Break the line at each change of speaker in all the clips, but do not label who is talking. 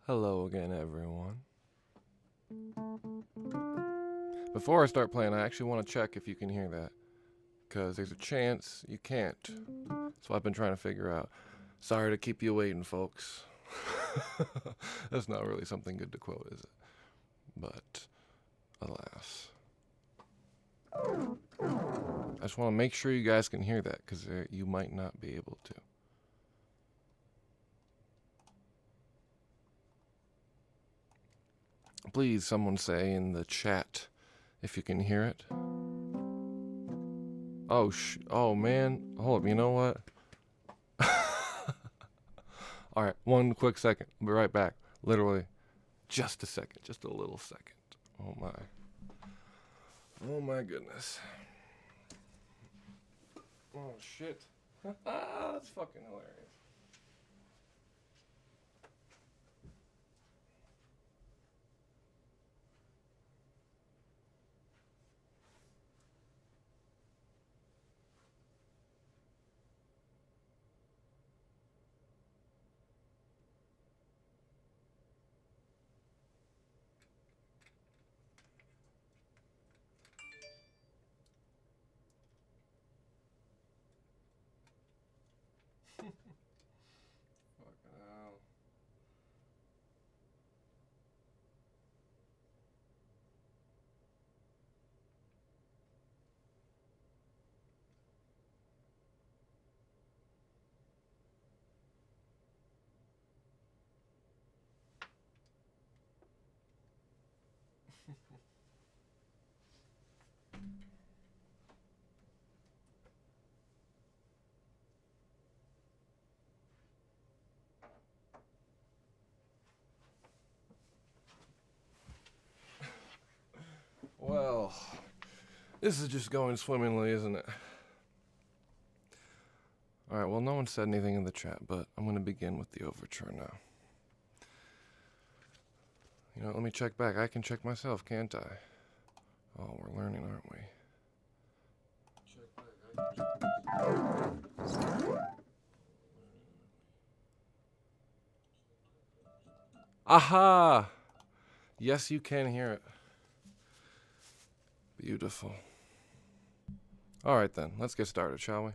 Hello again, everyone. Before I start playing, I actually want to check if you can hear that, because there's a chance you can't. That's what I've been trying to figure out. Sorry to keep you waiting, folks. That's not really something good to quote, is it? But, alas. I just want to make sure you guys can hear that, because you might not be able to. Please, someone say in the chat if you can hear it. Oh man, hold up, you know what? Alright, one quick second. I'll be right back. Literally, just a second. Just a little second. Oh my. Oh my goodness. Oh shit. That's fucking hilarious. Fucking hell. Well, this is just going swimmingly, isn't it? Alright, well, no one said anything in the chat, but I'm going to begin with the overture now. You know, let me check back. I can check myself, can't I? Oh, we're learning, aren't we? Aha! Yes, you can hear it. Beautiful. Alright then, let's get started, shall we?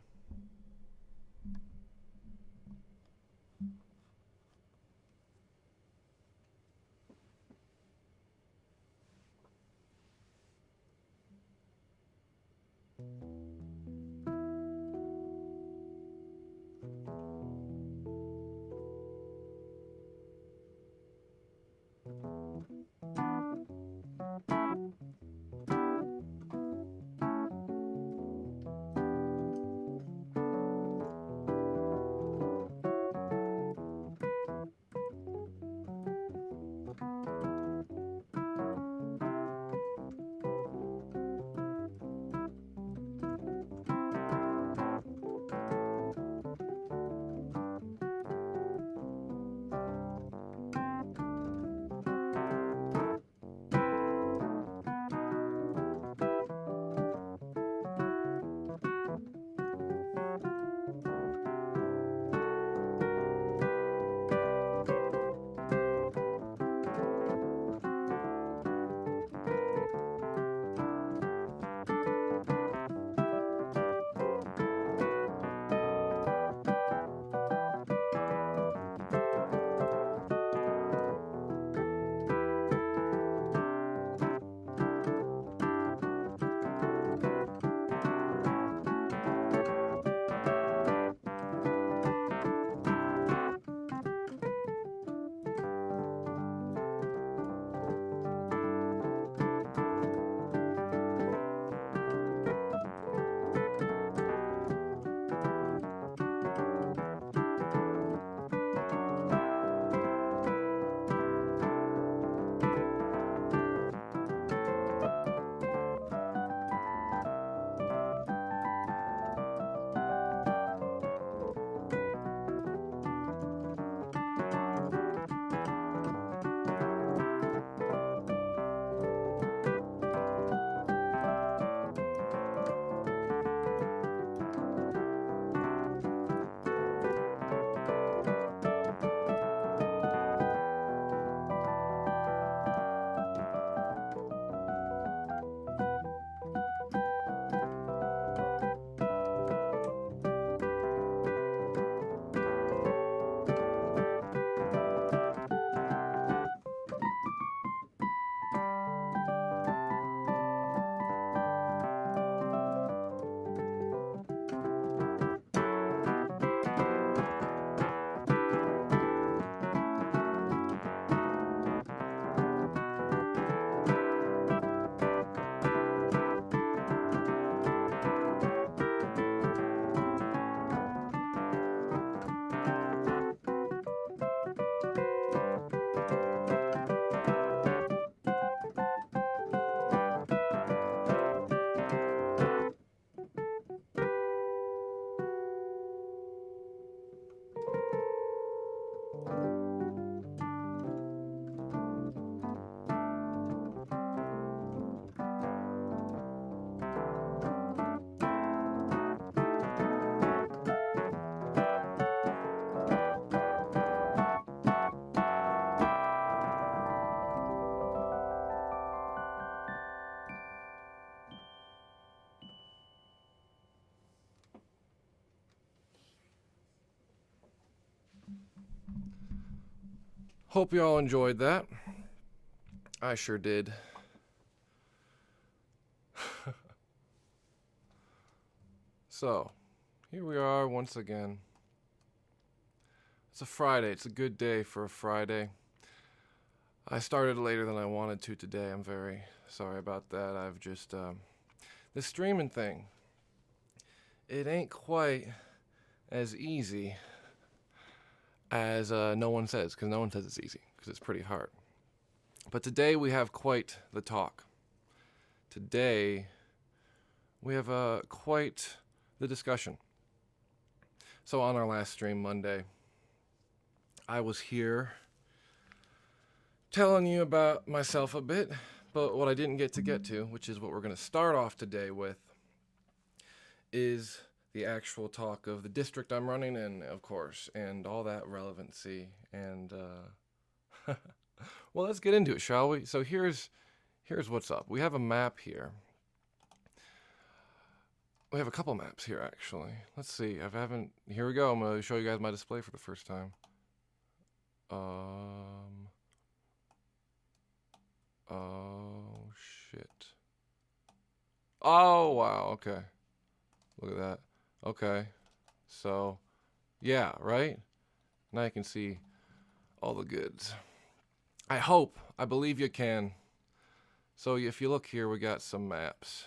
Hope you all enjoyed that. I sure did. So, here we are once again. It's a Friday. It's a good day for a Friday. I started later than I wanted to today. I'm very sorry about that. I've just, this streaming thing, it ain't quite as easy as no one says, because no one says it's easy, because it's pretty hard. But today we have quite the talk. Today we have quite the discussion. So on our last stream Monday, I was here telling you about myself a bit, but what I didn't get to, which is what we're going to start off today with, is the actual talk of the district I'm running in, of course, and all that relevancy. And well, let's get into it, shall we? So here's what's up. We have a map here. We have a couple maps here, actually. Let's see. Here we go. I'm going to show you guys my display for the first time. Oh, shit. Oh, wow. Okay. Look at that. Okay. So, yeah, right? Now you can see all the goods. I believe you can. So if you look here, we got some maps.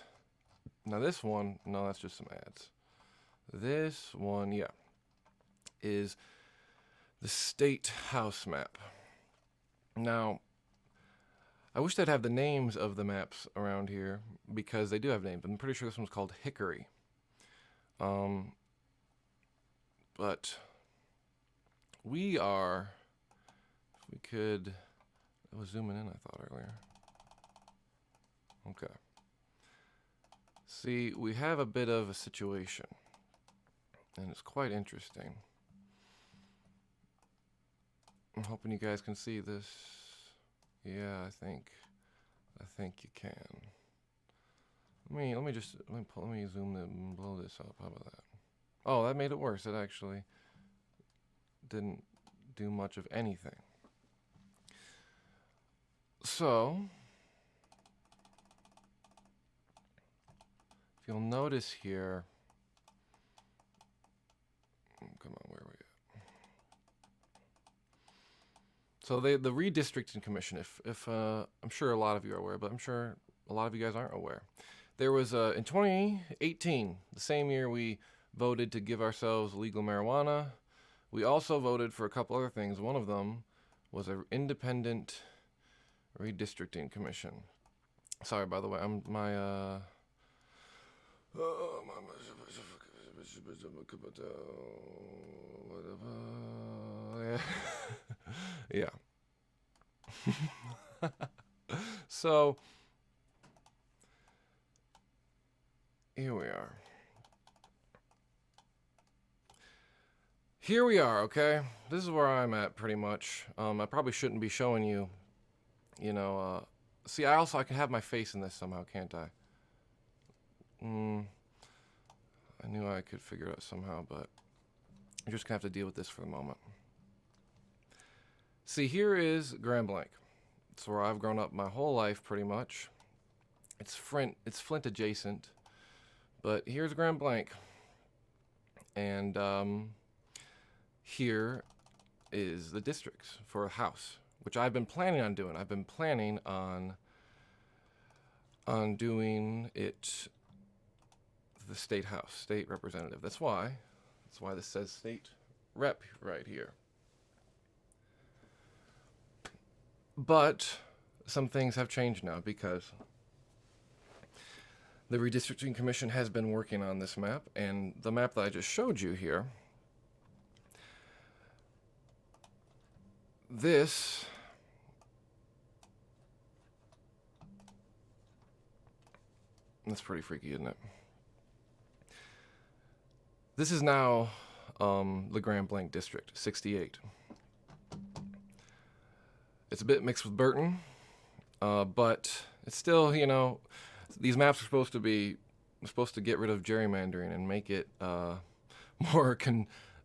Now this one, no, that's just some ads. This one, yeah, is the State House map. Now, I wish they'd have the names of the maps around here, because they do have names. I'm pretty sure this one's called Hickory. But we are, if we could, I was zooming in, I thought earlier. Okay. See, we have a bit of a situation, and it's quite interesting. I'm hoping you guys can see this. Yeah, I think you can. Let me zoom blow this up. How about that? Oh, that made it worse. It actually didn't do much of anything. So, if you'll notice here, come on, where are we at? So the redistricting commission, if I'm sure a lot of you are aware, but I'm sure a lot of you guys aren't aware. There was in 2018, the same year we voted to give ourselves legal marijuana. We also voted for a couple other things. One of them was an independent redistricting commission. Sorry, by the way, yeah. So here we are. Here we are, okay? This is where I'm at pretty much. I probably shouldn't be showing you, see, I can have my face in this somehow, can't I? I knew I could figure it out somehow, but I'm just gonna have to deal with this for the moment. See, here is Grand Blanc. It's where I've grown up my whole life, pretty much. It's Flint adjacent, but here's Grand Blanc, and here is the districts for a house, which I've been planning on doing. I've been planning on doing it the state house, state representative. That's why this says state rep right here. But some things have changed now, because the redistricting commission has been working on this map, and the map that I just showed you here, that's pretty freaky, isn't it? This is now the Grand Blanc district, 68. It's a bit mixed with Burton, but it's still, these maps are supposed to get rid of gerrymandering and make it more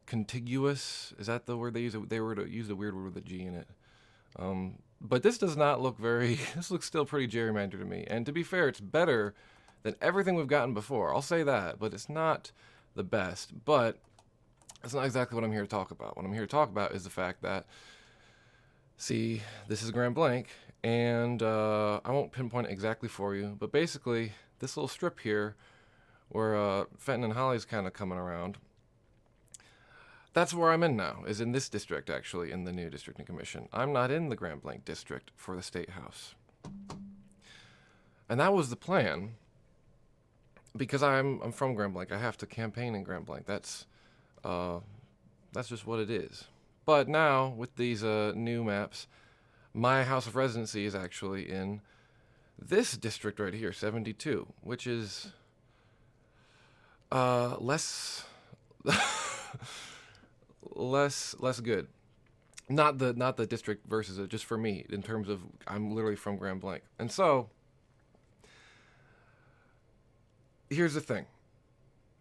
contiguous. Is that the word they use? They were to use the weird word with a G in it. But this does not look very, this looks still pretty gerrymandered to me. And to be fair, it's better than everything we've gotten before. I'll say that, but it's not the best. But that's not exactly what I'm here to talk about. What I'm here to talk about is the fact that, see, this is Grand Blanc, and I won't pinpoint it exactly for you, but basically, this little strip here, where Fenton and Holly's kind of coming around, that's where I'm in now, is in this district, actually, in the new districting commission. I'm not in the Grand Blanc district for the State House. And that was the plan, because I'm from Grand Blanc. I have to campaign in Grand Blanc. That's just what it is. But now, with these new maps, my house of residency is actually in this district right here, 72, which is less less good. Not the district versus it, just for me, in terms of I'm literally from Grand Blanc. And so here's the thing.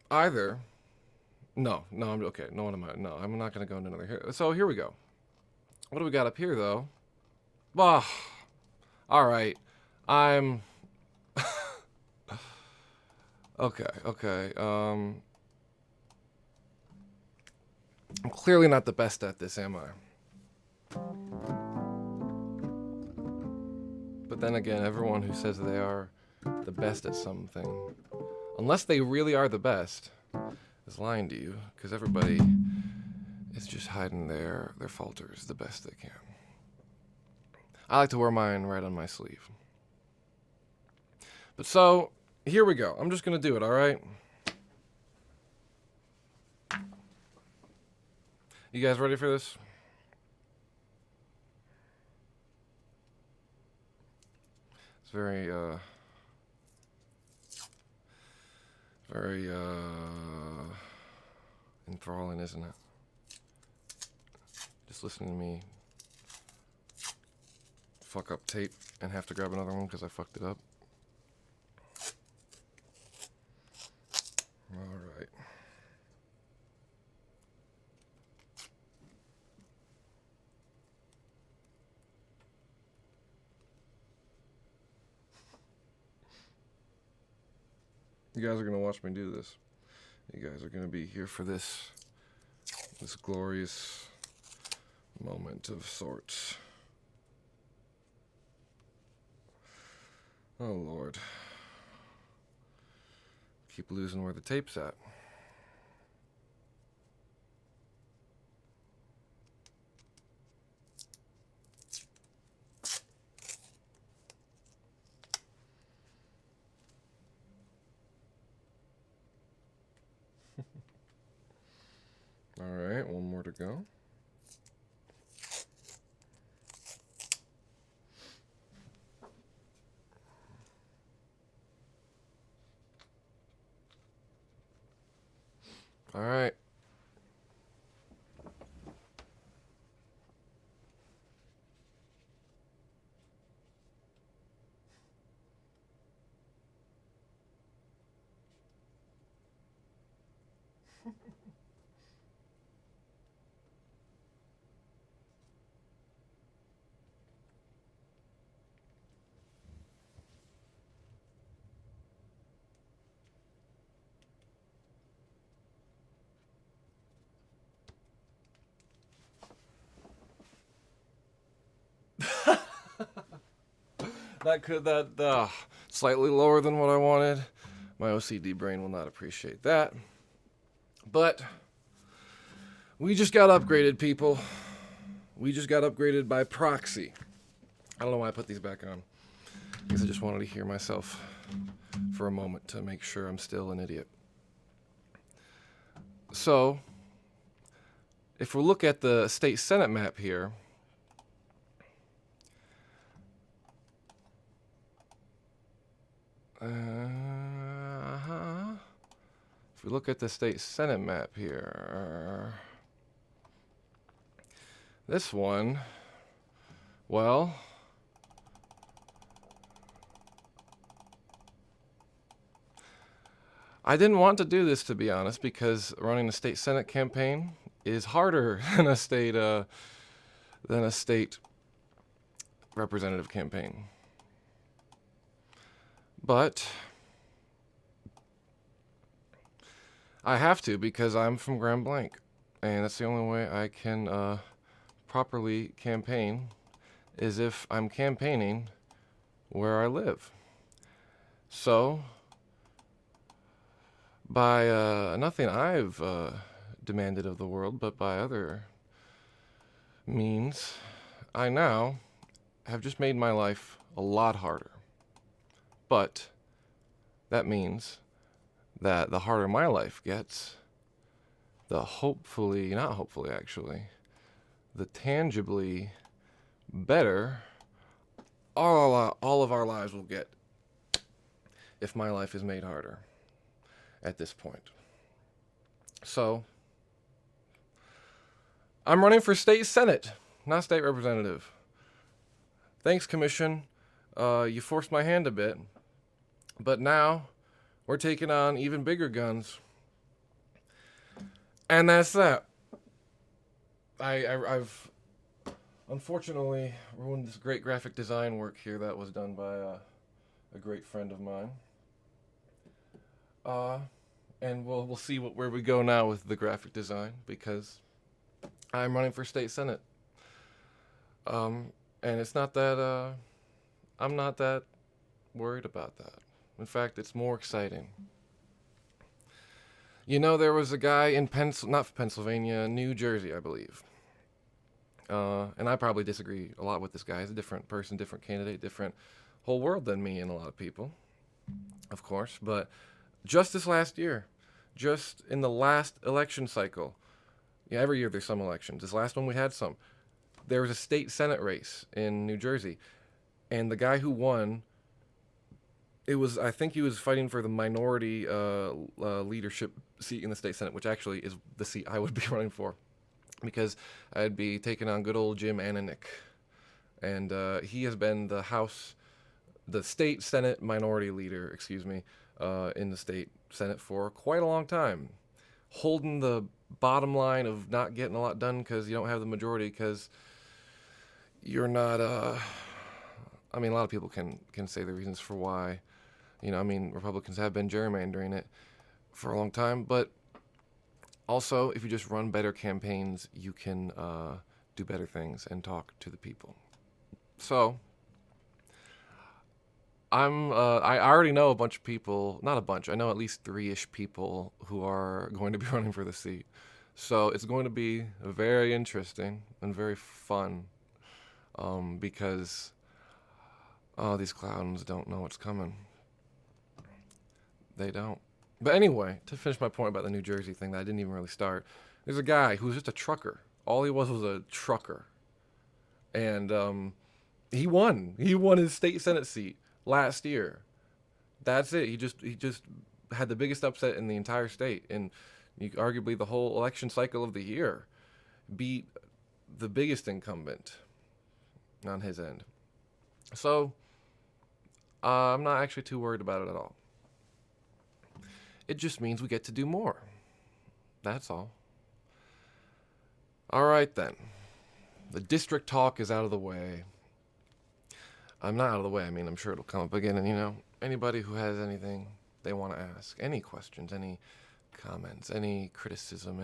Either no, I'm okay. No, what am I? No, I'm not going to go into another here. So here we go. What do we got up here though? Bah. All right. I'm okay. I'm clearly not the best at this, am I? But then again, everyone who says they are the best at something, unless they really are the best, is lying to you, because everybody is just hiding their falters the best they can. I like to wear mine right on my sleeve. But so, here we go. I'm just going to do it, all right? You guys ready for this? It's very enthralling, isn't it? Just listening to me fuck up tape and have to grab another one because I fucked it up. All right. You guys are going to watch me do this. You guys are going to be here for this glorious moment of sorts. Oh, Lord. Keep losing where the tape's at. All right, one more to go. All right. That slightly lower than what I wanted. My OCD brain will not appreciate that. But we just got upgraded, people. We just got upgraded by proxy. I don't know why I put these back on. Because I just wanted to hear myself for a moment to make sure I'm still an idiot. So, if we look at the state Senate map here, if we look at the state Senate map here, this one, well, I didn't want to do this, to be honest, because running a state Senate campaign is harder than a state representative campaign. But I have to because I'm from Grand Blanc, and that's the only way I can properly campaign is if I'm campaigning where I live. So, by nothing I've demanded of the world, but by other means, I now have just made my life a lot harder. But that means that the harder my life gets, the not hopefully actually, the tangibly better all of our lives will get if my life is made harder at this point. So, I'm running for state senate, not state representative. Thanks, Commission. You forced my hand a bit. But now, we're taking on even bigger guns. And that's that. I've unfortunately ruined this great graphic design work here that was done by a great friend of mine. And we'll see where we go now with the graphic design, because I'm running for state senate. And it's not that I'm not that worried about that. In fact, it's more exciting. You know, there was a guy in not Pennsylvania, New Jersey, I believe. And I probably disagree a lot with this guy. He's a different person, different candidate, different whole world than me and a lot of people, of course. But just this last year, just in the last election cycle, yeah, every year there's some elections. This last one we had some. There was a state senate race in New Jersey, and the guy who won, I think he was fighting for the minority leadership seat in the state senate, which actually is the seat I would be running for, because I'd be taking on good old Jim Ananick. And he has been the state senate minority leader, in the state senate for quite a long time, holding the bottom line of not getting a lot done because you don't have the majority, because you're not, I mean, a lot of people can say the reasons for why. You know, I mean, Republicans have been gerrymandering it for a long time, but also, if you just run better campaigns, you can do better things and talk to the people. So, I already know a bunch of people, not a bunch, I know at least 3-ish people who are going to be running for the seat. So, it's going to be very interesting and very fun, because these clowns don't know what's coming. They don't. But anyway, to finish my point about the New Jersey thing that I didn't even really start, there's a guy who's just a trucker. All he was a trucker. And he won. He won his state senate seat last year. That's it. He just had the biggest upset in the entire state, and arguably the whole election cycle of the year. Beat the biggest incumbent on his end. So, I'm not actually too worried about it at all. It just means we get to do more. That's all. All right, then. The district talk is out of the way. I'm not out of the way. I mean, I'm sure it'll come up again. And, you know, anybody who has anything they want to ask, any questions, any comments, any criticism,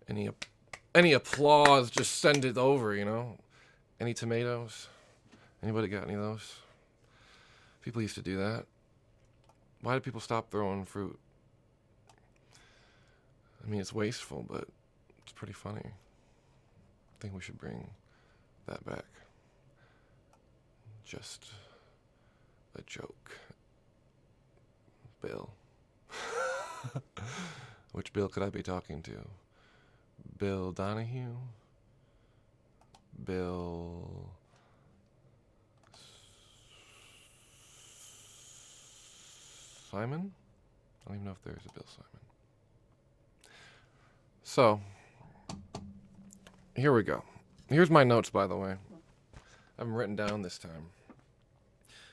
any applause, just send it over, you know. Any tomatoes? Anybody got any of those? People used to do that. Why did people stop throwing fruit? I mean, it's wasteful, but it's pretty funny. I think we should bring that back. Just a joke. Bill. Which Bill could I be talking to? Bill Donahue? Bill Simon? I don't even know if there is a Bill Simon. So, here we go. Here's my notes, by the way. I haven't written down this time,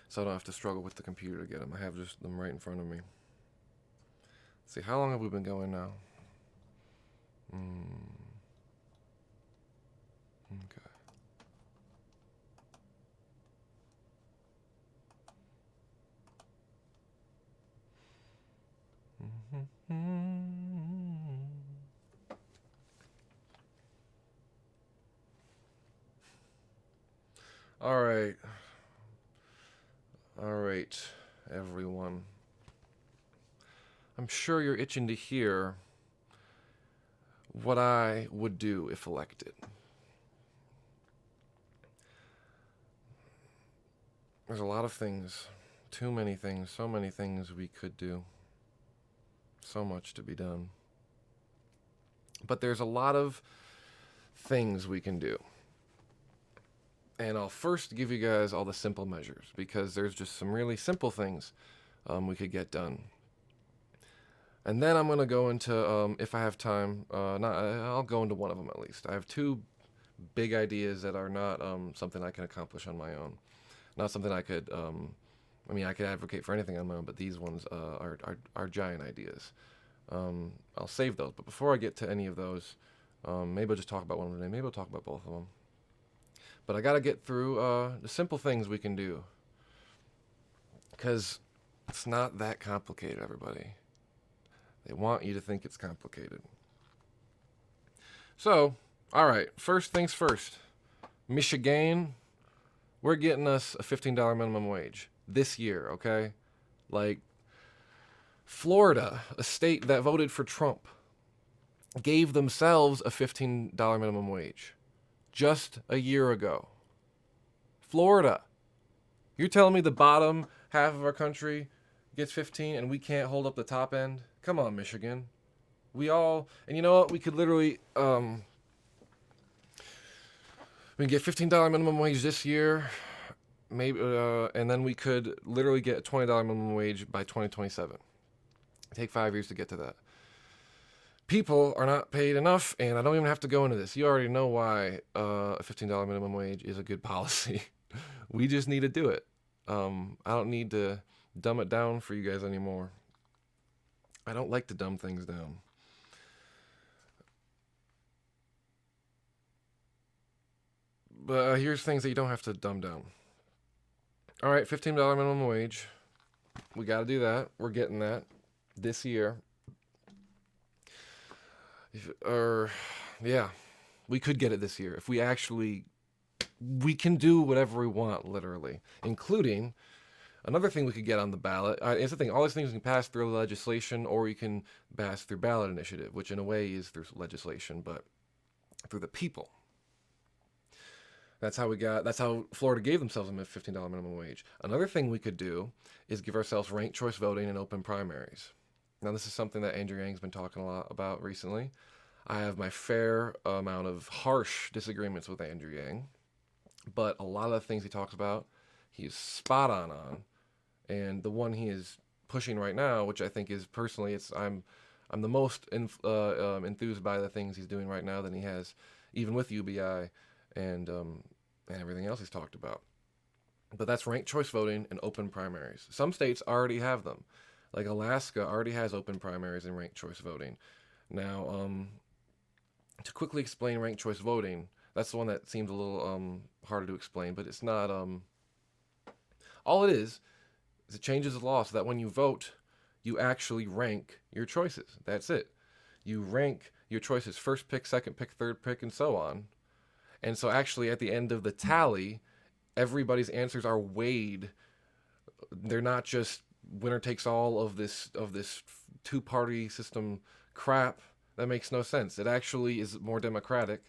so I don't have to struggle with the computer to get them. I have just them right in front of me. Let's see, how long have we been going now? Okay. All right. All right, everyone. I'm sure you're itching to hear what I would do if elected. There's a lot of things, too many things, so many things we could do. So much to be done. But there's a lot of things we can do. And I'll first give you guys all the simple measures because there's just some really simple things we could get done. And then I'm going to go into, if I have time, I'll go into one of them at least. I have two big ideas that are not something I can accomplish on my own. Not something I could, I could advocate for anything on my own, but these ones are giant ideas. I'll save those. But before I get to any of those, maybe I'll just talk about one today. Maybe I'll talk about both of them. But I got to get through the simple things we can do. Because it's not that complicated, everybody. They want you to think it's complicated. So, all right, first things first. Michigan, we're getting us a $15 minimum wage this year, okay? Like, Florida, a state that voted for Trump, gave themselves a $15 minimum wage just a year ago. Florida. You're telling me the bottom half of our country gets 15 and we can't hold up the top end? Come on, Michigan. We all, and you know what? We could literally, we can get $15 minimum wage this year, maybe, and then we could literally get a $20 minimum wage by 2027. Take 5 years to get to that. People are not paid enough, and I don't even have to go into this. You already know why a $15 minimum wage is a good policy. We just need to do it. I don't need to dumb it down for you guys anymore. I don't like to dumb things down. But here's things that you don't have to dumb down. All right, $15 minimum wage. We got to do that. We're getting that this year. We could get it this year if we can do whatever we want, literally, including another thing we could get on the ballot. It's the thing, all these things can pass through legislation, or you can pass through ballot initiative, which in a way is through legislation, but through the people. That's how Florida gave themselves a $15 minimum wage. Another thing we could do is give ourselves ranked choice voting and open primaries. Now, this is something that Andrew Yang's been talking a lot about recently. I have my fair amount of harsh disagreements with Andrew Yang, but a lot of the things he talks about, he's spot on. And the one he is pushing right now, which I think is personally, I'm the most enthused by the things he's doing right now than he has, even with UBI and everything else he's talked about. But that's ranked choice voting and open primaries. Some states already have them. Like Alaska already has open primaries and ranked choice voting. Now, to quickly explain ranked choice voting, that's the one that seems a little harder to explain, but it's not. All it is it changes the law so that when you vote, you actually rank your choices. That's it. You rank your choices: first pick, second pick, third pick, and so on. And so actually at the end of the tally, everybody's answers are weighed. They're not just winner takes all of this two-party system crap that makes no sense. It actually is more democratic.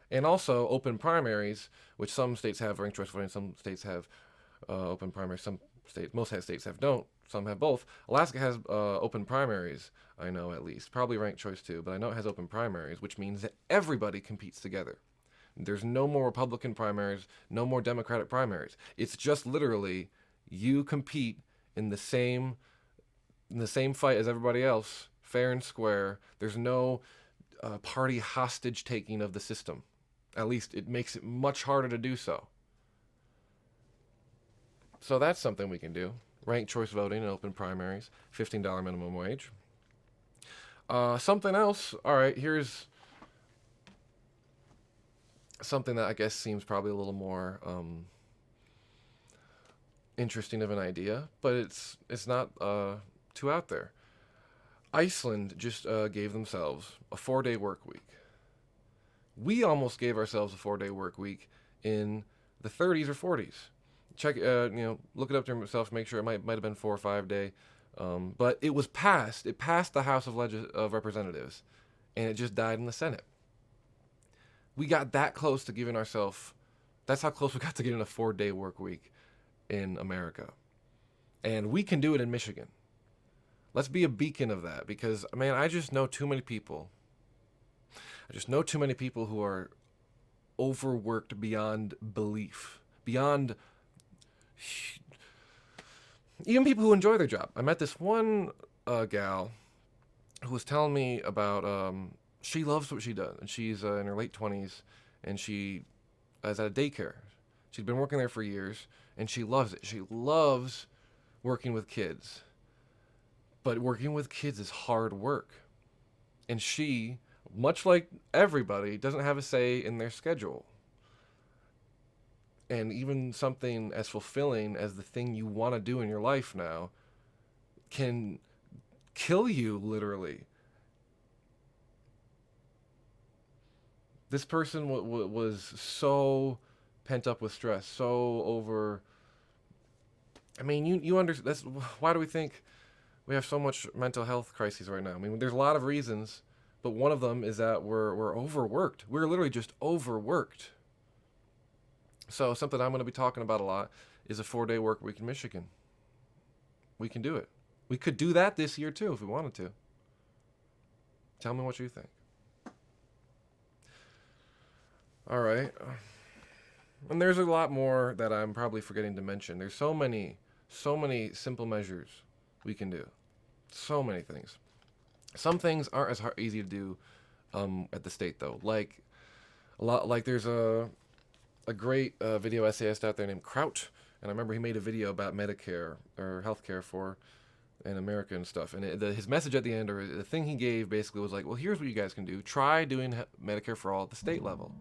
And also open primaries, which some states have ranked choice voting, some states have open primaries, most states don't, some have both. Alaska has open primaries, I know at least. Probably ranked choice too, but I know it has open primaries, which means that everybody competes together. There's no more Republican primaries, no more Democratic primaries. It's just literally you compete in the same fight as everybody else, fair and square. There's no party hostage taking of the system. At least it makes it much harder to do so. So that's something we can do. Ranked choice voting and open primaries, $15 minimum wage. Something else. All right, here's something that I guess seems probably a little more interesting of an idea, but it's not too out there. Iceland just gave themselves a 4-day work week. We almost gave ourselves a 4-day work week in the 30s or 40s. Check, look it up to yourself, make sure it might have been 4 or 5 day. But it was passed. It passed the House of Representatives, and it just died in the Senate. We got that close to giving ourselves. That's how close we got to getting a 4-day work week in America, and we can do it in Michigan. Let's be a beacon of that, because man, I just know too many people. Who are overworked beyond belief, beyond even people who enjoy their job. I met this one gal who was telling me about she loves what she does, and she's in her late 20s, and she is at a daycare. She's been working there for years, and she loves it. She loves working with kids, but working with kids is hard work, and she, much like everybody, doesn't have a say in their schedule. And even something as fulfilling as the thing you want to do in your life now can kill you, literally. This person was so pent up with stress, so over. I mean, you understand. That's why do we think we have so much mental health crises right now? I mean, there's a lot of reasons, but one of them is that we're overworked. We're literally just overworked. So something I'm going to be talking about a lot is a 4-day work week in Michigan. We can do it. We could do that this year too if we wanted to. Tell me what you think. All right. And there's a lot more that I'm probably forgetting to mention. There's so many simple measures we can do. So many things. Some things aren't as easy to do at the state though. Like there's a great video essayist out there named CoRaPh, and I remember he made a video about Medicare or healthcare for in America and stuff. And his message at the end, or the thing he gave, basically was like, well, here's what you guys can do. Try doing Medicare for all at the state level.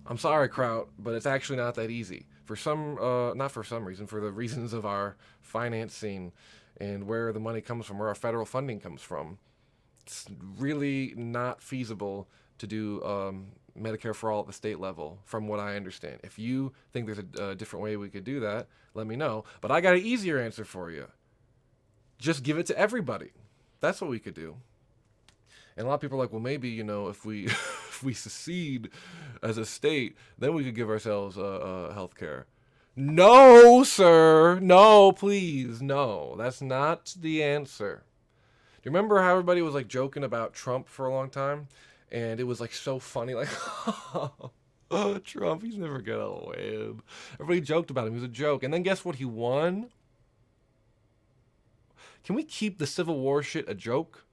I'm sorry, CoRaPh, but it's actually not that easy. Not for some reason, for the reasons of our financing and where the money comes from, where our federal funding comes from. It's really not feasible to do Medicare for all at the state level, from what I understand. If you think there's a different way we could do that, let me know. But I got an easier answer for you. Just give it to everybody. That's what we could do. And a lot of people are like, well, maybe, if we if we secede as a state, then we could give ourselves health care. No, sir. No, please. No, that's not the answer. Do you remember how everybody was like joking about Trump for a long time? And it was like so funny, like, oh, Trump, he's never gonna win. Everybody joked about him. He was a joke. And then guess what? He won. Can we keep the Civil War shit a joke?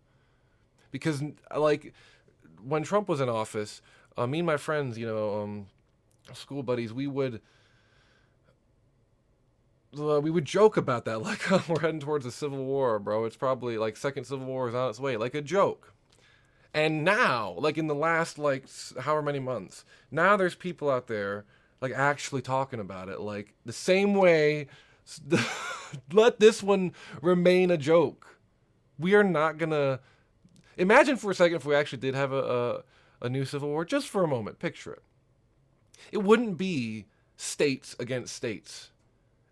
Because, like, when Trump was in office, me and my friends, school buddies, we would joke about that. Like, oh, we're heading towards a Civil War, bro. It's probably, like, second Civil War is on its way. Like a joke. And now, like in the last, like, however many months, now there's people out there, like, actually talking about it. Like, the same way, let this one remain a joke. We are not gonna... Imagine for a second if we actually did have a new Civil War, just for a moment. Picture it. It wouldn't be states against states.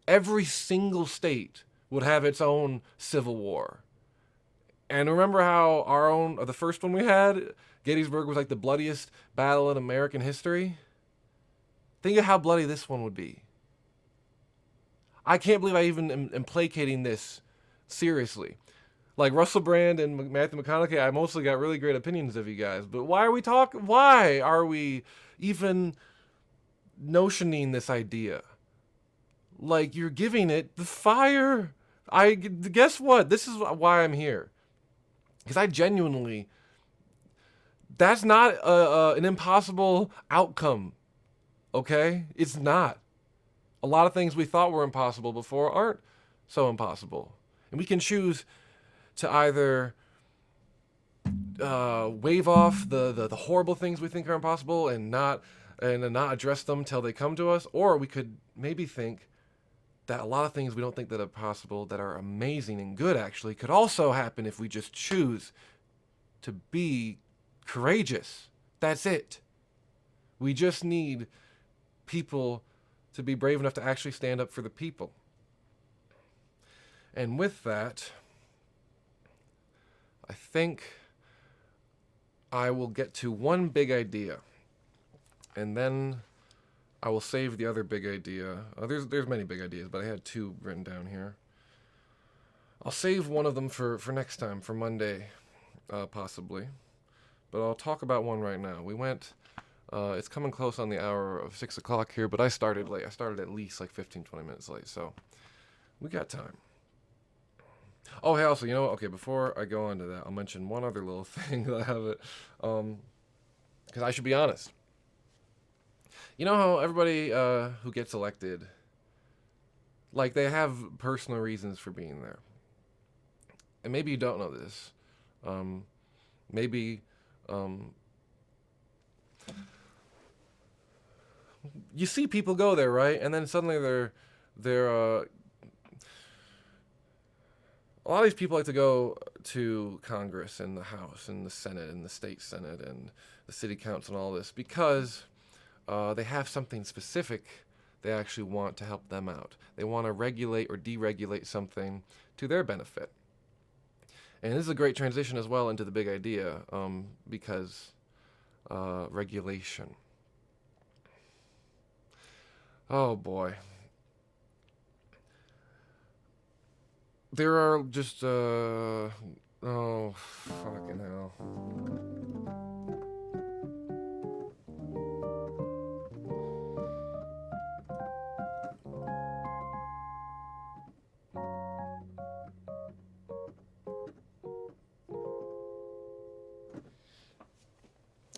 Every single state would have its own Civil War. And remember how the first one we had, Gettysburg, was like the bloodiest battle in American history? Think of how bloody this one would be. I can't believe I even am placating this seriously. Like Russell Brand and Matthew McConaughey, I mostly got really great opinions of you guys. But why are we even notioning this idea? Like, you're giving it the fire. Guess what? This is why I'm here. Because I genuinely, that's not an impossible outcome, okay? It's not. A lot of things we thought were impossible before aren't so impossible. And we can choose to either wave off the horrible things we think are impossible and not address them till they come to us, or we could maybe think that a lot of things we don't think that are possible, that are amazing and good actually, could also happen if we just choose to be courageous. That's it. We just need people to be brave enough to actually stand up for the people. And with that, I think I will get to one big idea, and then I will save the other big idea. There's many big ideas, but I had two written down here. I'll save one of them for next time, for Monday, possibly. But I'll talk about one right now. We went, it's coming close on the hour of 6 o'clock here, but I started late. I started at least like 15, 20 minutes late, so we got time. Oh, hey, also, you know what? Okay, before I go on to that, I'll mention one other little thing that I have it, because I should be honest. You know how everybody who gets elected, like, they have personal reasons for being there. And maybe you don't know this. Maybe you see people go there, right? And then suddenly they're a lot of these people like to go to Congress and the House and the Senate and the state Senate and the city council and all this because they have something specific they actually want to help them out. They want to regulate or deregulate something to their benefit. And this is a great transition as well into the big idea, because regulation. Oh boy. There are just, oh, fucking hell.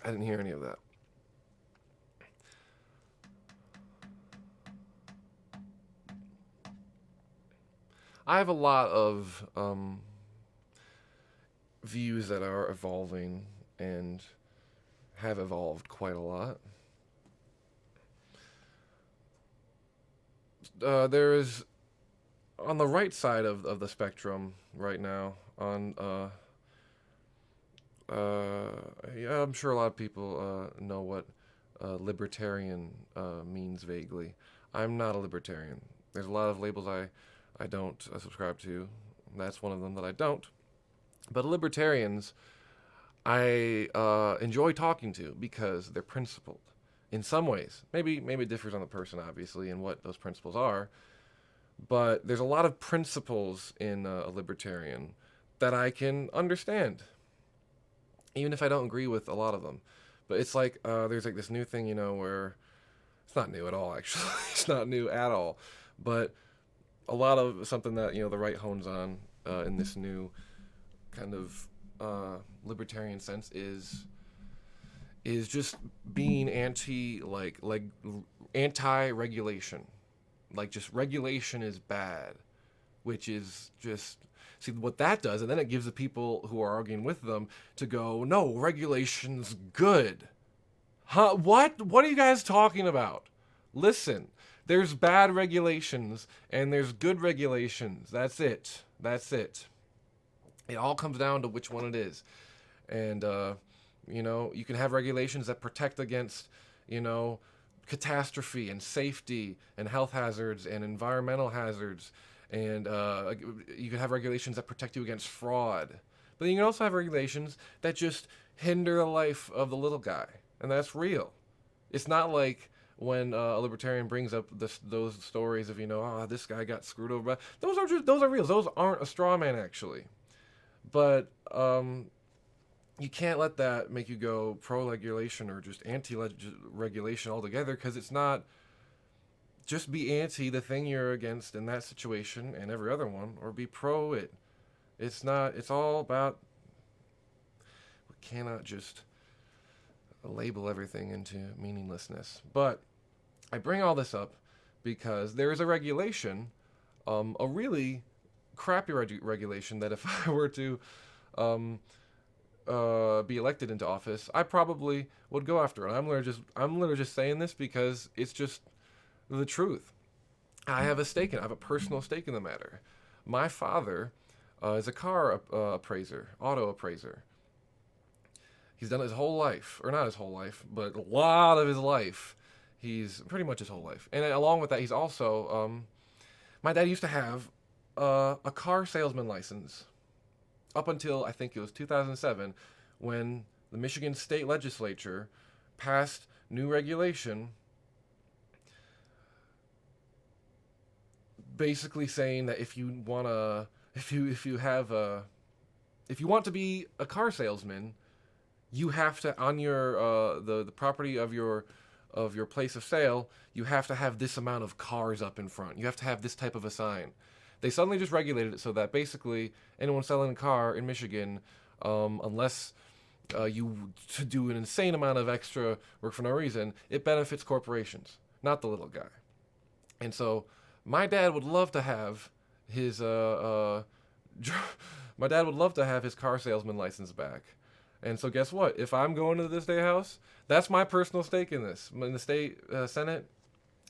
I didn't hear any of that. I have a lot of views that are evolving and have evolved quite a lot. There is, on the right side of the spectrum right now, yeah, I'm sure a lot of people know what libertarian means vaguely. I'm not a libertarian. There's a lot of labels I don't subscribe to. That's one of them that I don't. But libertarians, I enjoy talking to because they're principled in some ways. Maybe it differs on the person, obviously, and what those principles are. But there's a lot of principles in a libertarian that I can understand, even if I don't agree with a lot of them. But it's like there's like this new thing, you know, where it's not new at all, actually. It's not new at all. But a lot of something that, you know, the right hones on in this new kind of libertarian sense is just being anti-regulation. Like, just regulation is bad, which is just, see what that does, and then it gives the people who are arguing with them to go, no, regulation's good. Huh? What are you guys talking about? Listen, there's bad regulations and there's good regulations. That's it. It all comes down to which one it is. And, you know, you can have regulations that protect against, you know, catastrophe and safety and health hazards and environmental hazards. And you can have regulations that protect you against fraud. But you can also have regulations that just hinder the life of the little guy. And that's real. It's not like when a libertarian brings up those stories of, you know, this guy got screwed over. Those are real. Those aren't a straw man, actually. But you can't let that make you go pro-regulation or just anti-regulation altogether, because it's not. Just be anti the thing you're against in that situation and every other one, or be pro it. It's not. It's all about. We cannot just label everything into meaninglessness. But I bring all this up because there is a regulation, a really crappy regulation that if I were to be elected into office, I probably would go after it. I'm literally just saying this because it's just the truth. I have a stake in it. I have a personal stake in the matter. My father is a car appraiser, auto appraiser. He's done his whole life, or not his whole life, but a lot of his life. He's pretty much his whole life. And along with that, he's also, my dad used to have a car salesman license up until I think it was 2007 when the Michigan State Legislature passed new regulation basically saying that if you want to be a car salesman, you have to, on your the property of your place of sale, you have to have this amount of cars up in front. You have to have this type of a sign. They suddenly just regulated it so that basically anyone selling a car in Michigan, unless you do an insane amount of extra work for no reason, it benefits corporations, not the little guy. And so my dad would love to have his my dad would love to have his car salesman license back. And so guess what? If I'm going to the This Day House, that's my personal stake in this. In the state Senate,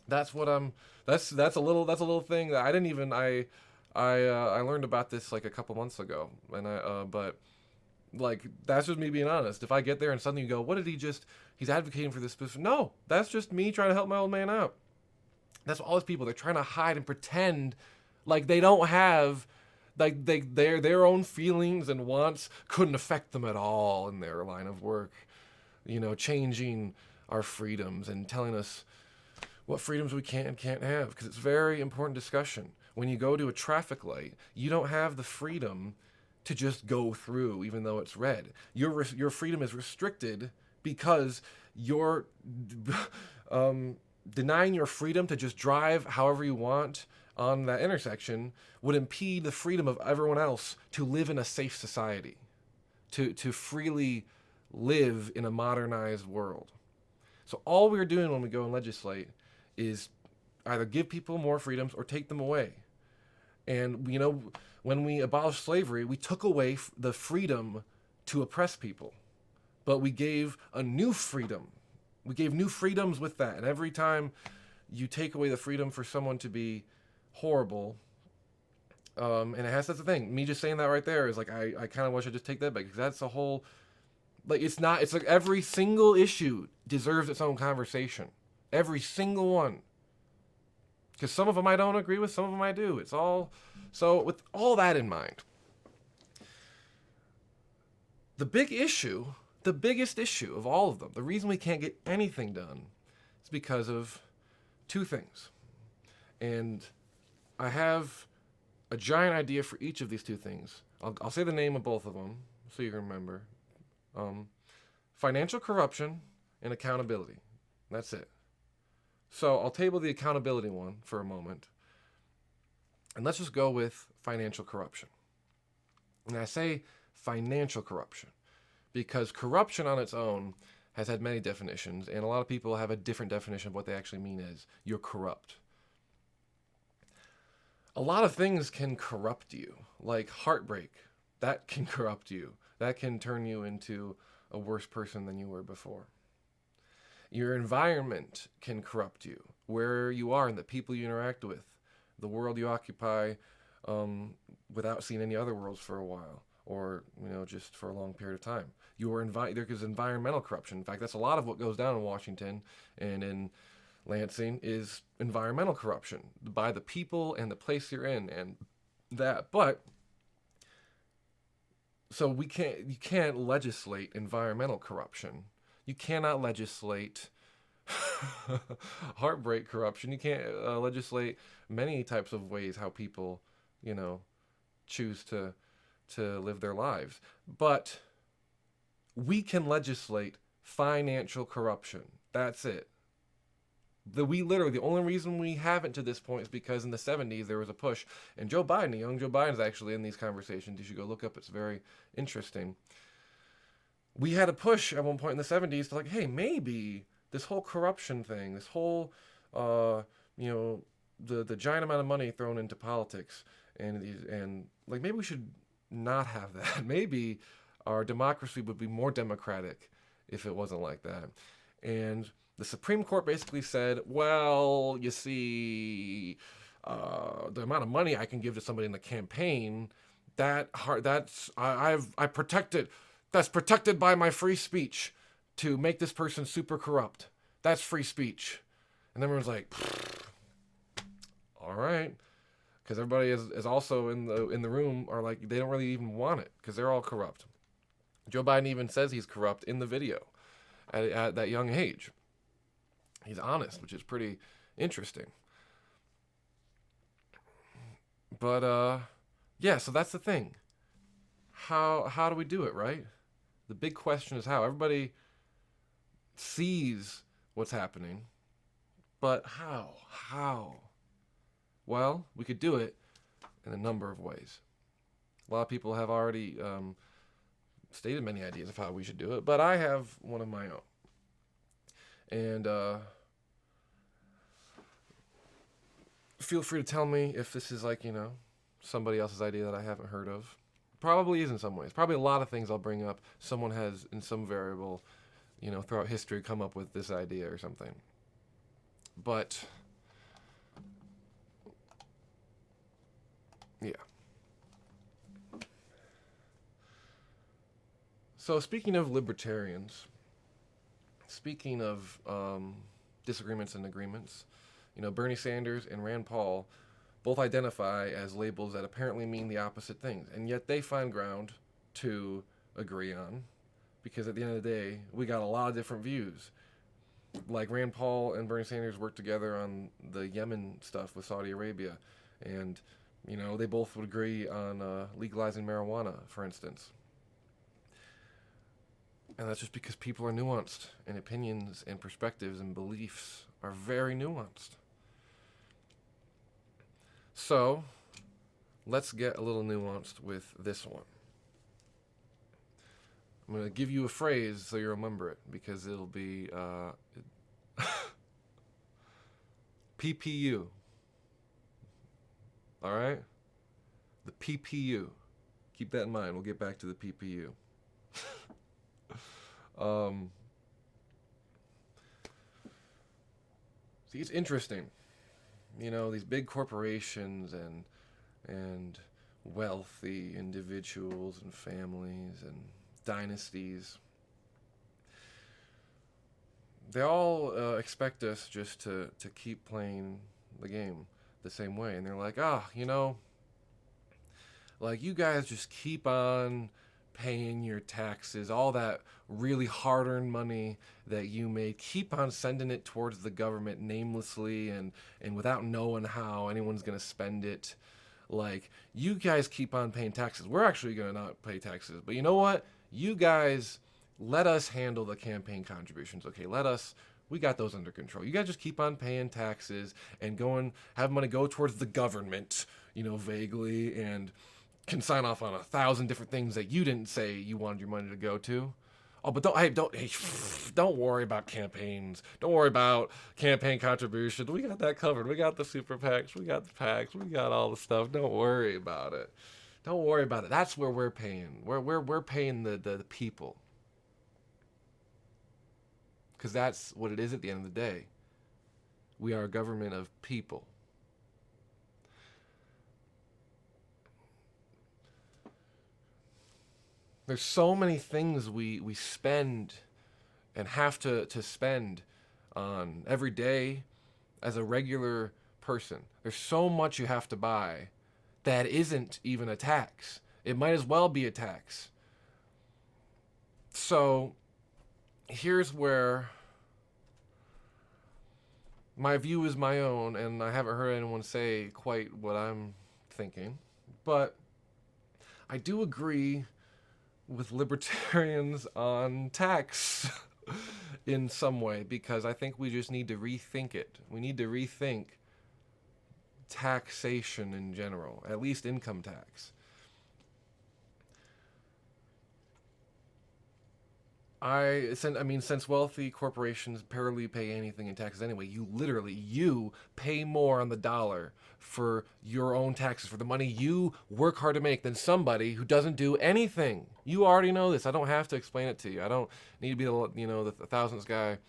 that's what I'm. That's a little thing that I didn't even I learned about this like a couple months ago, and but like that's just me being honest. If I get there and suddenly you go, what did he's advocating for this? No, that's just me trying to help my old man out. That's all these people. They're trying to hide and pretend like they don't have, like their own feelings and wants couldn't affect them at all in their line of work. You know, changing our freedoms and telling us what freedoms we can and can't have, because it's a very important discussion. When you go to a traffic light, you don't have the freedom to just go through even though it's red. Your freedom is restricted because you're denying your freedom to just drive however you want on that intersection would impede the freedom of everyone else to live in a safe society, to freely live in a modernized world. So all we're doing when we go and legislate is either give people more freedoms or take them away. And, you know, when we abolished slavery, we took away the freedom to oppress people, but we gave a new freedom. We gave new freedoms with that. And every time you take away the freedom for someone to be horrible, and that's the thing. Me just saying that right there is like, I kind of wish I just take that back, because that's a whole, like, it's like every single issue deserves its own conversation. Every single one. Because some of them I don't agree with, some of them I do. It's all, so with all that in mind, the biggest issue of all of them, the reason we can't get anything done is because of two things. And I have a giant idea for each of these two things. I'll say the name of both of them so you can remember. Financial corruption and accountability. That's it. So I'll table the accountability one for a moment. And let's just go with financial corruption. And I say financial corruption because corruption on its own has had many definitions, and a lot of people have a different definition of what they actually mean as you're corrupt. A lot of things can corrupt you, like heartbreak. That can corrupt you. That can turn you into a worse person than you were before. Your environment can corrupt you, where you are and the people you interact with, the world you occupy, without seeing any other worlds for a while, or, you know, just for a long period of time. There is environmental corruption. In fact, that's a lot of what goes down in Washington and in Lansing is environmental corruption by the people and the place you're in and that. But so you can't legislate environmental corruption. You cannot legislate heartbreak corruption. You can't legislate many types of ways how people, you know, choose to live their lives. But we can legislate financial corruption. That's it. The only reason we haven't to this point is because in the 70s there was a push, and young Joe Biden's actually in these conversations. You should go look up. It's very interesting. We had a push at one point in the 70s to like, hey, maybe this whole corruption thing, this whole, you know, the giant amount of money thrown into politics, and like maybe we should not have that. Maybe our democracy would be more democratic if it wasn't like that. And the Supreme Court basically said, well, you see, the amount of money I can give to somebody in the campaign, that's protected by my free speech to make this person super corrupt. That's free speech. And everyone's like, all right. Because everybody is also in the room are like, they don't really even want it because they're all corrupt. Joe Biden even says he's corrupt in the video at that young age. He's honest, which is pretty interesting. But yeah, so that's the thing. How do we do it, right? The big question is how. Everybody sees what's happening, but how? How? Well, we could do it in a number of ways. A lot of people have already stated many ideas of how we should do it, but I have one of my own. And feel free to tell me if this is like, somebody else's idea that I haven't heard of. Probably is in some ways. Probably a lot of things I'll bring up. Someone has, in some variable, throughout history, come up with this idea or something. But yeah. So speaking of libertarians, speaking of disagreements and agreements, Bernie Sanders and Rand Paul both identify as labels that apparently mean the opposite things, and yet they find ground to agree on, because at the end of the day, we got a lot of different views. Like Rand Paul and Bernie Sanders worked together on the Yemen stuff with Saudi Arabia, and they both would agree on legalizing marijuana, for instance. And that's just because people are nuanced, and opinions and perspectives and beliefs are very nuanced. So, let's get a little nuanced with this one. I'm going to give you a phrase so you remember it, because it'll be PPU. All right? The PPU. Keep that in mind. We'll get back to the PPU. See, it's interesting. These big corporations and wealthy individuals and families and dynasties, they all expect us just to keep playing the game the same way. And they're like, like, you guys just keep on paying your taxes, all that really hard-earned money that you made, keep on sending it towards the government namelessly and without knowing how anyone's going to spend it. Like, you guys keep on paying taxes. We're actually going to not pay taxes. But you know what? You guys let us handle the campaign contributions. Okay, we got those under control. You guys just keep on paying taxes and have money go towards the government, vaguely, and can sign off on 1,000 different things that you didn't say you wanted your money to go to. Oh, but don't worry about campaigns. Don't worry about campaign contributions. We got that covered. We got the super PACs. We got the PACs. We got all the stuff. Don't worry about it. Don't worry about it. That's where we're paying. We're paying the people. Because that's what it is at the end of the day. We are a government of people. There's so many things we spend and have to spend on every day as a regular person. There's so much you have to buy that isn't even a tax. It might as well be a tax. So here's where my view is my own, and I haven't heard anyone say quite what I'm thinking. But I do agree with libertarians on tax in some way, because I think we just need to rethink it. We need to rethink taxation in general, at least income tax. Since wealthy corporations barely pay anything in taxes anyway, you pay more on the dollar for your own taxes, for the money you work hard to make, than somebody who doesn't do anything. You already know this. I don't have to explain it to you. I don't need to be the thousandth guy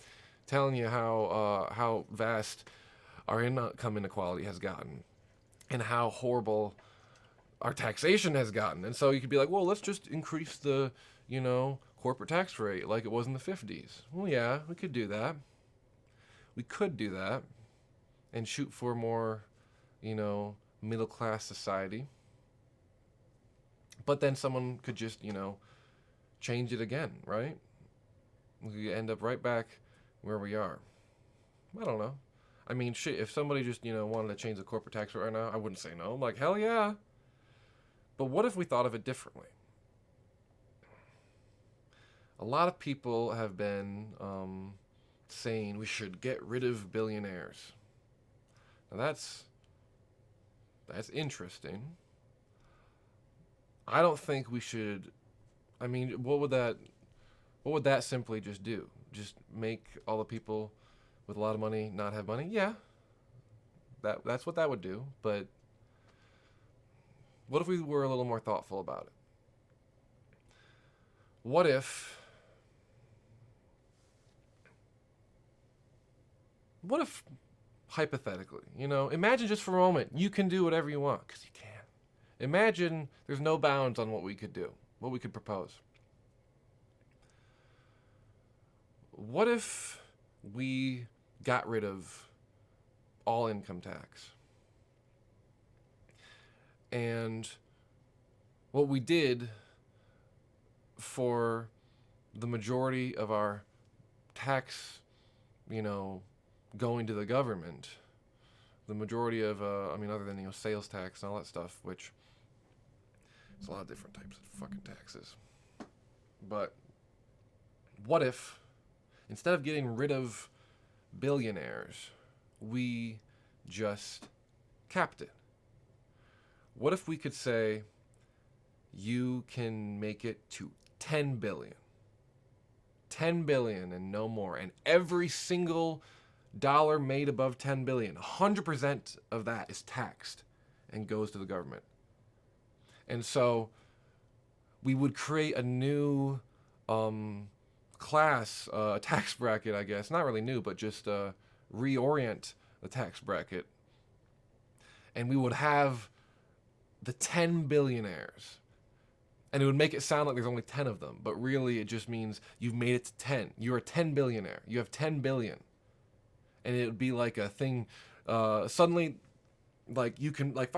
telling you how vast our income inequality has gotten and how horrible our taxation has gotten. And so you could be like, well, let's just increase the corporate tax rate like it was in the 50s. Well, yeah, we could do that. and shoot for more, middle class society. But then someone could just, change it again, right? We end up right back where we are. I don't know. I mean, shit, if somebody just, wanted to change the corporate tax rate right now, I wouldn't say no. I'm like, hell yeah. But what if we thought of it differently? A lot of people have been saying we should get rid of billionaires. Now that's interesting. I don't think we should. I mean, what would that simply just do? Just make all the people with a lot of money not have money? Yeah. That's what that would do. But what if we were a little more thoughtful about it? What if hypothetically, imagine just for a moment, you can do whatever you want, because you can. Imagine there's no bounds on what we could do, what we could propose. What if we got rid of all income tax? And what we did for the majority of our tax, going to the government, the majority of, other than, sales tax and all that stuff, which there's a lot of different types of fucking taxes. But what if, instead of getting rid of billionaires, we just capped it? What if we could say, you can make it to 10 billion? 10 billion and no more. And every single dollar made above 10 billion, 100% of that is taxed and goes to the government. And so we would create a new class, tax bracket, I guess. Not really new, but just reorient the tax bracket. And we would have the 10 billionaires. And it would make it sound like there's only 10 of them. But really, it just means you've made it to 10. You're a 10 billionaire. You have 10 billion. And it would be like a thing, suddenly, like, you can, like,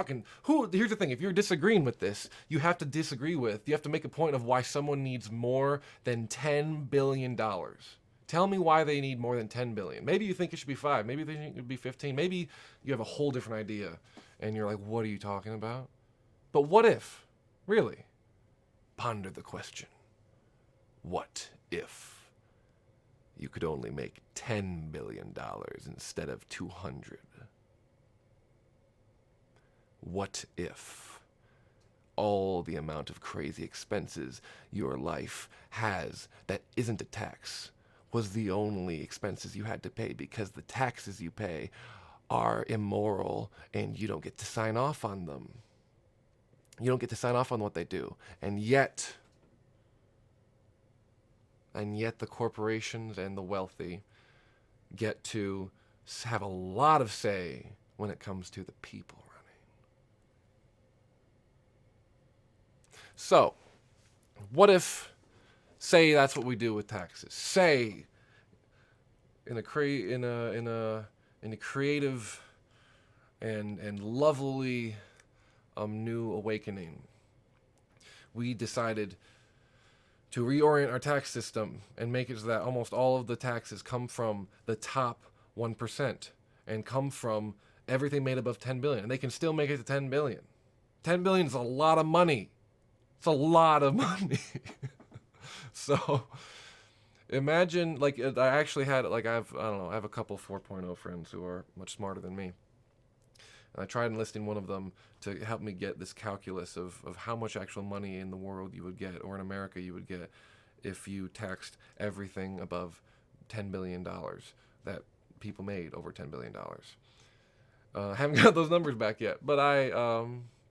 here's the thing, if you're disagreeing with this, you have to make a point of why someone needs more than $10 billion. Tell me why they need more than 10 billion. Maybe you think it should be 5, maybe they think it should be 15, maybe you have a whole different idea, and you're like, what are you talking about? But what if, really? Ponder the question. What if you could only make $10 billion instead of 200? What if all the amount of crazy expenses your life has that isn't a tax was the only expenses you had to pay, because the taxes you pay are immoral and you don't get to sign off on them? You don't get to sign off on what they do. And yet the corporations and the wealthy get to have a lot of say when it comes to the people running. So, what if, say that's what we do with taxes. Say, in a creative and lovely new awakening, we decided to reorient our tax system and make it so that almost all of the taxes come from the top 1% and come from everything made above 10 billion. And they can still make it to 10 billion. 10 billion is a lot of money. It's a lot of money. So imagine, like, I actually had, like, I have a couple 4.0 friends who are much smarter than me. And I tried enlisting one of them to help me get this calculus of how much actual money in the world you would get, or in America you would get, if you taxed everything above $10 billion that people made over $10 billion. Haven't got those numbers back yet, but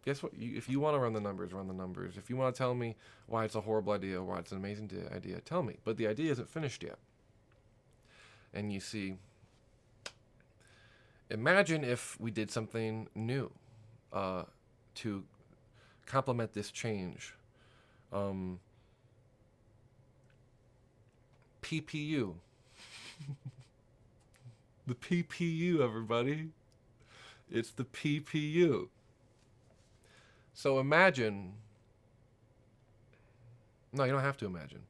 guess what? If you want to run the numbers, run the numbers. If you want to tell me why it's a horrible idea or why it's an amazing idea, tell me. But the idea isn't finished yet. And you see, imagine if we did something new to complement this change. PPU. The PPU, everybody. It's the PPU. So imagine. No, you don't have to imagine.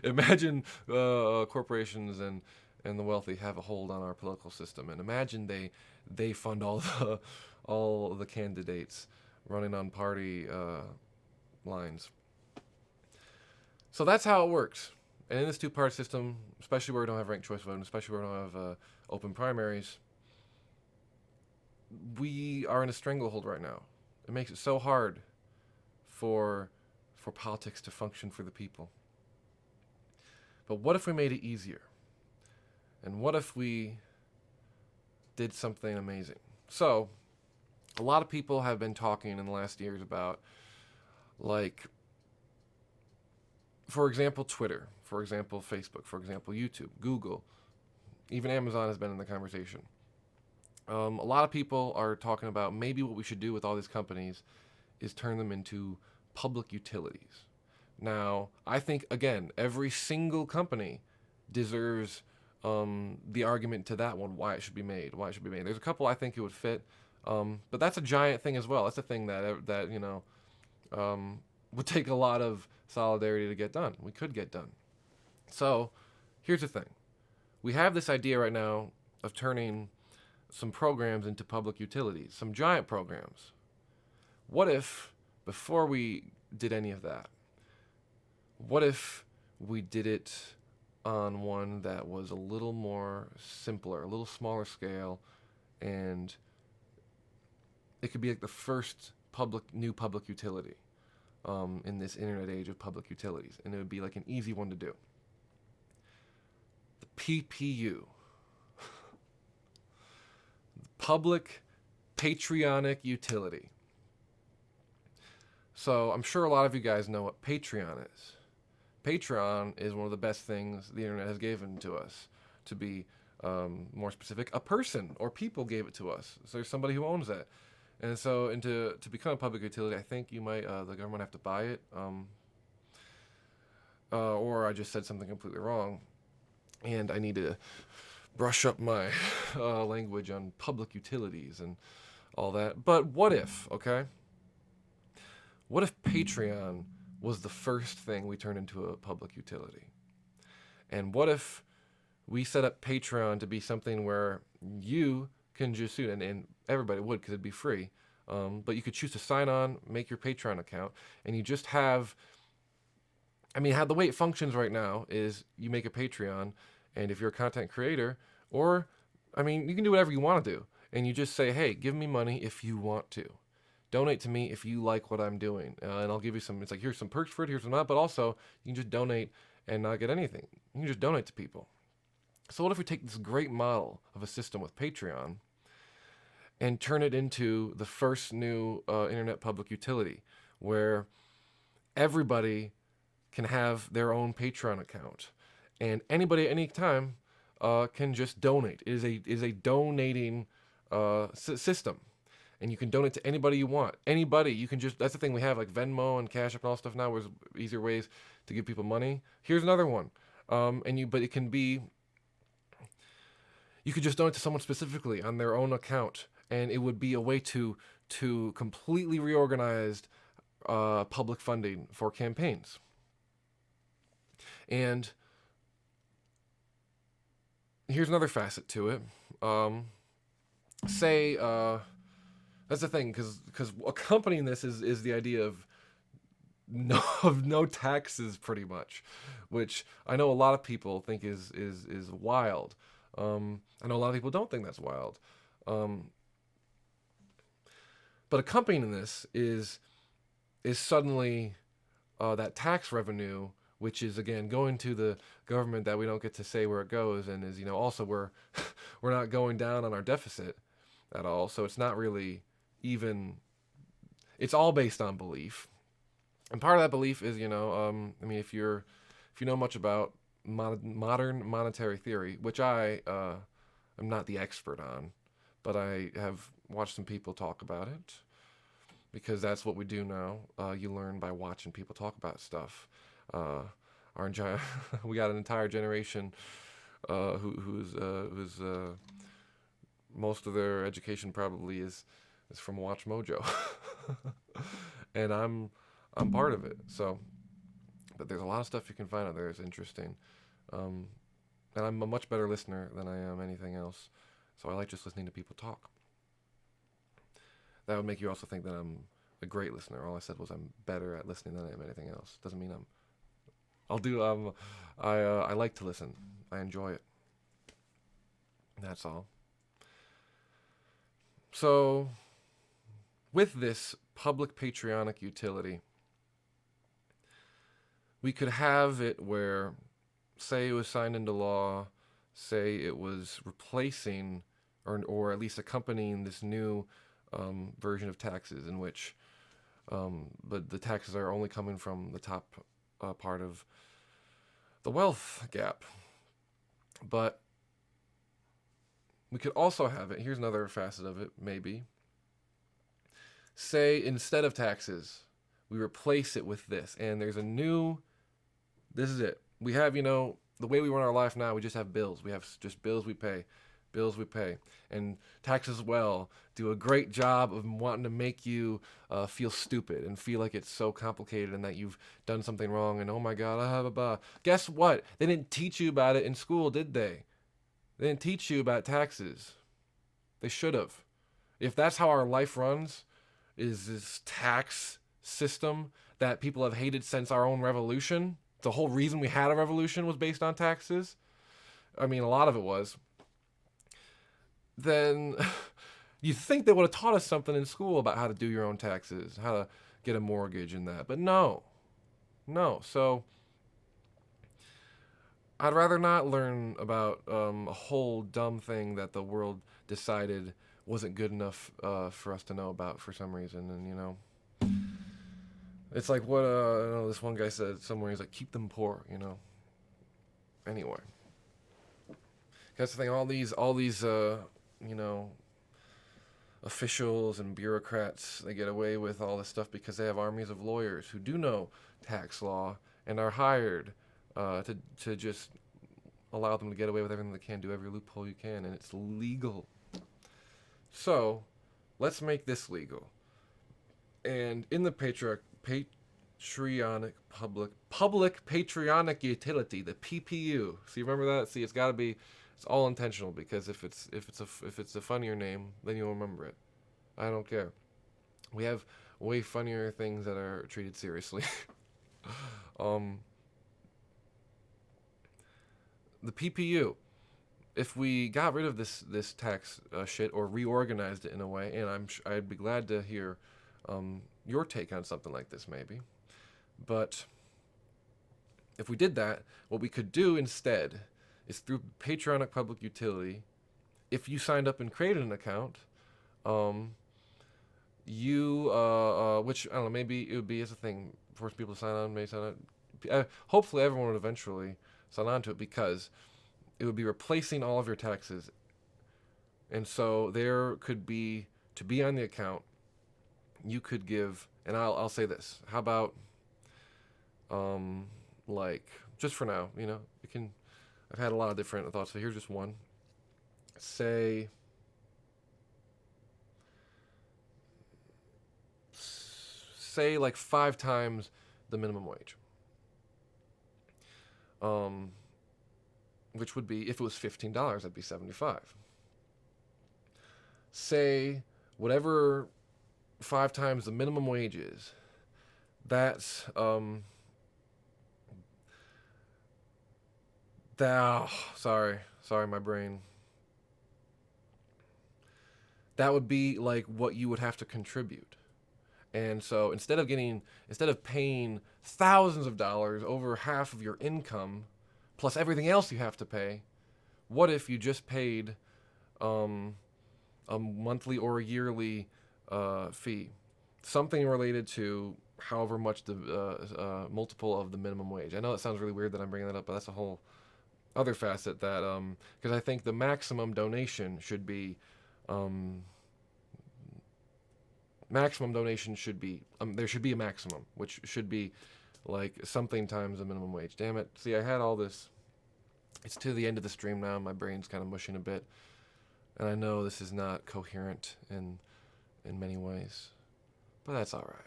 Imagine corporations and the wealthy have a hold on our political system, and imagine they fund all the candidates running on party lines. So that's how it works. And in this two-party system, especially where we don't have ranked choice voting, especially where we don't have open primaries, we are in a stranglehold right now. It makes it so hard for politics to function for the people. But what if we made it easier? And what if we did something amazing? So, a lot of people have been talking in the last years about, like, for example, Twitter, for example, Facebook, for example, YouTube, Google, even Amazon has been in the conversation. A lot of people are talking about maybe what we should do with all these companies is turn them into public utilities. Now, I think, again, every single company deserves the argument to that one, why it should be made. There's a couple I think it would fit, but that's a giant thing as well. That's a thing that would take a lot of solidarity to get done. We could get done. So, here's the thing. We have this idea right now of turning some programs into public utilities, some giant programs. What if, before we did any of that, what if we did it on one that was a little more simpler, a little smaller scale, and it could be like the first new public utility in this internet age of public utilities, and it would be like an easy one to do. The PPU. Public Patriotic Utility. So I'm sure a lot of you guys know what Patreon is. Patreon is one of the best things the internet has given to us. To be more specific, a person or people gave it to us. So there's somebody who owns that. And so, to become a public utility, I think you might, the government have to buy it. Or I just said something completely wrong. And I need to brush up my language on public utilities and all that. But what if, okay? What if Patreon was the first thing we turned into a public utility? And what if we set up Patreon to be something where you can just shoot, and everybody would because it'd be free, but you could choose to sign on, make your Patreon account, and you just have, how the way it functions right now is you make a Patreon, and if you're a content creator, or, you can do whatever you want to do, and you just say, hey, give me money if you want to. Donate to me if you like what I'm doing, and I'll give you some, it's like, here's some perks for it, here's some not, but also, you can just donate and not get anything. You can just donate to people. So what if we take this great model of a system with Patreon and turn it into the first new internet public utility, where everybody can have their own Patreon account, and anybody at any time can just donate. It is a donating system, and you can donate to anybody you want. Anybody, you can just, that's the thing we have, like Venmo and Cash App and all stuff now, there's easier ways to give people money. Here's another one, but it can be, you could just donate to someone specifically on their own account, and it would be a way to completely reorganize public funding for campaigns. And here's another facet to it. That's the thing, because accompanying this is the idea of no taxes, pretty much, which I know a lot of people think is wild. I know a lot of people don't think that's wild. But accompanying this is suddenly that tax revenue, which is, again, going to the government that we don't get to say where it goes, and is, also we're not going down on our deficit at all. So it's not really even, it's all based on belief. And part of that belief is, if you know much about modern monetary theory, which I am not the expert on, but I have watched some people talk about it, because that's what we do now. You learn by watching people talk about stuff. We got an entire generation who's most of their education probably is from Watch Mojo, and I'm part of it. So, but there's a lot of stuff you can find out there that's interesting, and I'm a much better listener than I am anything else. So I like just listening to people talk. That would make you also think that I'm a great listener. All I said was I'm better at listening than I am anything else. Doesn't mean I like to listen. I enjoy it. That's all. So, with this public Patreonic utility, we could have it where, say it was signed into law, say it was replacing or at least accompanying this new version of taxes in which but the taxes are only coming from the top part of the wealth gap. But we could also have it, here's another facet of it, maybe. Say instead of taxes, we replace it with this, and there's a new, this is it. We have, the way we run our life now, we just have bills. We have just bills we pay. And taxes, well, do a great job of wanting to make you feel stupid and feel like it's so complicated and that you've done something wrong and, oh my God, Guess what? They didn't teach you about it in school, did they? They didn't teach you about taxes. They should have. If that's how our life runs, is this tax system that people have hated since our own revolution, the whole reason we had a revolution was based on taxes. I mean, a lot of it was. Then you think they would have taught us something in school about how to do your own taxes, how to get a mortgage and that. But no. So I'd rather not learn about a whole dumb thing that the world decided wasn't good enough for us to know about for some reason. And, it's like what this one guy said somewhere. He's like, keep them poor, Anyway. That's the thing. All these officials and bureaucrats, they get away with all this stuff because they have armies of lawyers who do know tax law and are hired to just allow them to get away with everything they can, do every loophole you can, and it's legal. So, let's make this legal. And in the Patreonic public Patreonic utility, the PPU. See, remember that? See, it's all intentional, because if it's a funnier name, then you'll remember it. I don't care. We have way funnier things that are treated seriously. The PPU. If we got rid of this tax shit or reorganized it in a way, and I'd be glad to hear your take on something like this, maybe. But if we did that, what we could do instead is through Patreonic public utility, if you signed up and created an account, which, I don't know, maybe it would be as a thing, force people to sign on, maybe sign on. Hopefully everyone would eventually sign on to it, because it would be replacing all of your taxes. And so there could be, to be on the account, you could give, and I'll say this, how about, just for now, you can, I've had a lot of different thoughts, so here's just one. Say like 5 times the minimum wage. Which would be, if it was $15, that'd be $75. Say whatever 5 times the minimum wage is, that's sorry, my brain. That would be like what you would have to contribute. And so instead of paying thousands of dollars over half of your income, plus everything else you have to pay, what if you just paid a monthly or a yearly fee? Something related to however much the multiple of the minimum wage. I know it sounds really weird that I'm bringing that up, but that's a whole other facet that, because I think the maximum donation should be, there should be a maximum, which should be like something times the minimum wage. Damn it. See, I had all this. It's to the end of the stream now. My brain's kind of mushing a bit. And I know this is not coherent in many ways, but that's all right.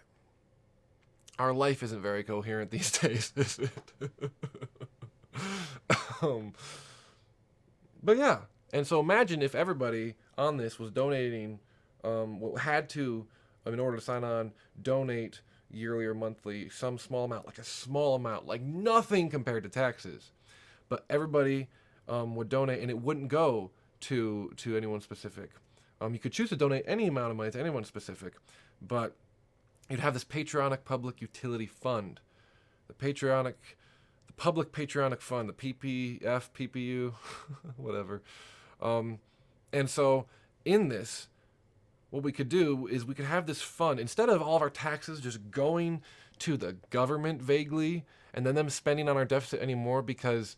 Our life isn't very coherent these days, is it? But yeah, and so imagine if everybody on this was donating, had to, in order to sign on, donate yearly or monthly some small amount, like a small amount, like nothing compared to taxes. But everybody would donate, and it wouldn't go to anyone specific. You could choose to donate any amount of money to anyone specific, but you'd have this patriotic public utility fund, the public patriotic fund, the PPF, PPU, whatever. And so in this, what we could do is we could have this fund, instead of all of our taxes just going to the government vaguely, and then them spending on our deficit anymore because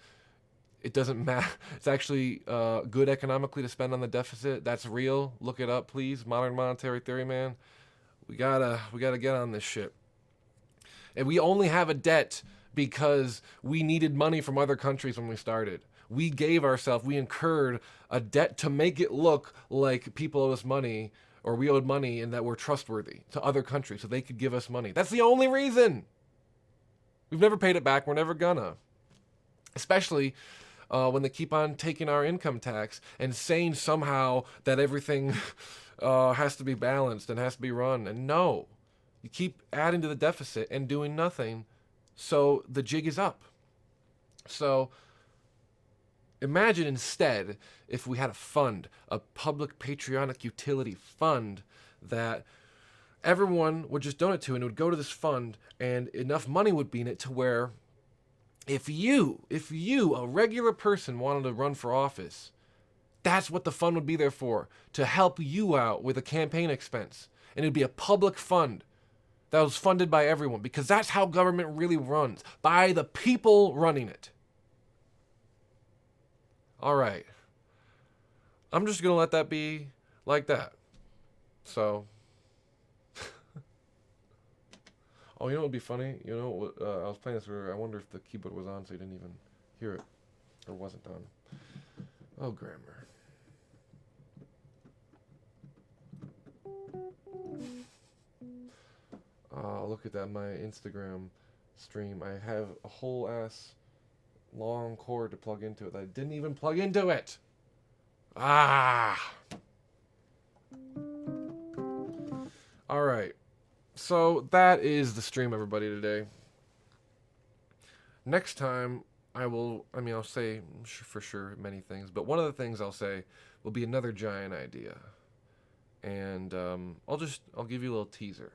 it doesn't matter. It's actually good economically to spend on the deficit. That's real. Look it up, please. Modern monetary theory, man. We gotta get on this shit. And we only have a debt because we needed money from other countries when we started. We incurred a debt to make it look like people owe us money, or we owed money, and that we're trustworthy to other countries so they could give us money. That's the only reason. We've never paid it back. We're never gonna. Especially when they keep on taking our income tax and saying somehow that everything has to be balanced and has to be run. And no, you keep adding to the deficit and doing nothing, so the jig is up. So imagine instead if we had a fund, a public patriotic utility fund that everyone would just donate to, and it would go to this fund, and enough money would be in it to where if you, a regular person, wanted to run for office, that's what the fund would be there for, to help you out with a campaign expense. And it'd be a public fund that was funded by everyone, because that's how government really runs, by the people running it. All right. I'm just going to let that be like that. So, oh, you know what would be funny? You know, I was playing this where I wonder if the keyboard was on so you didn't even hear it, or wasn't on. Oh, grammar. Look at that, my Instagram stream. I have a whole ass long cord to plug into it that I didn't even plug into it. Ah! Alright. So that is the stream, everybody, today. Next time, I'll say for sure many things, but one of the things I'll say will be another giant idea. And I'll give you a little teaser.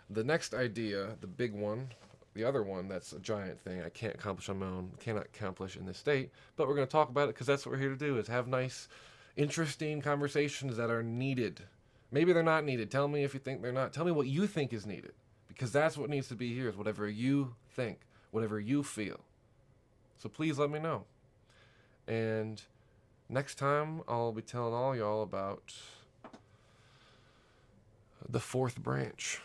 The next idea, the big one, the other one that's a giant thing I can't accomplish on my own, cannot accomplish in this state, but we're going to talk about it because that's what we're here to do, is have nice, interesting conversations that are needed. Maybe they're not needed. Tell me if you think they're not. Tell me what you think is needed, because that's what needs to be here, is whatever you think, whatever you feel. So please let me know. And next time, I'll be telling all y'all about the fourth branch.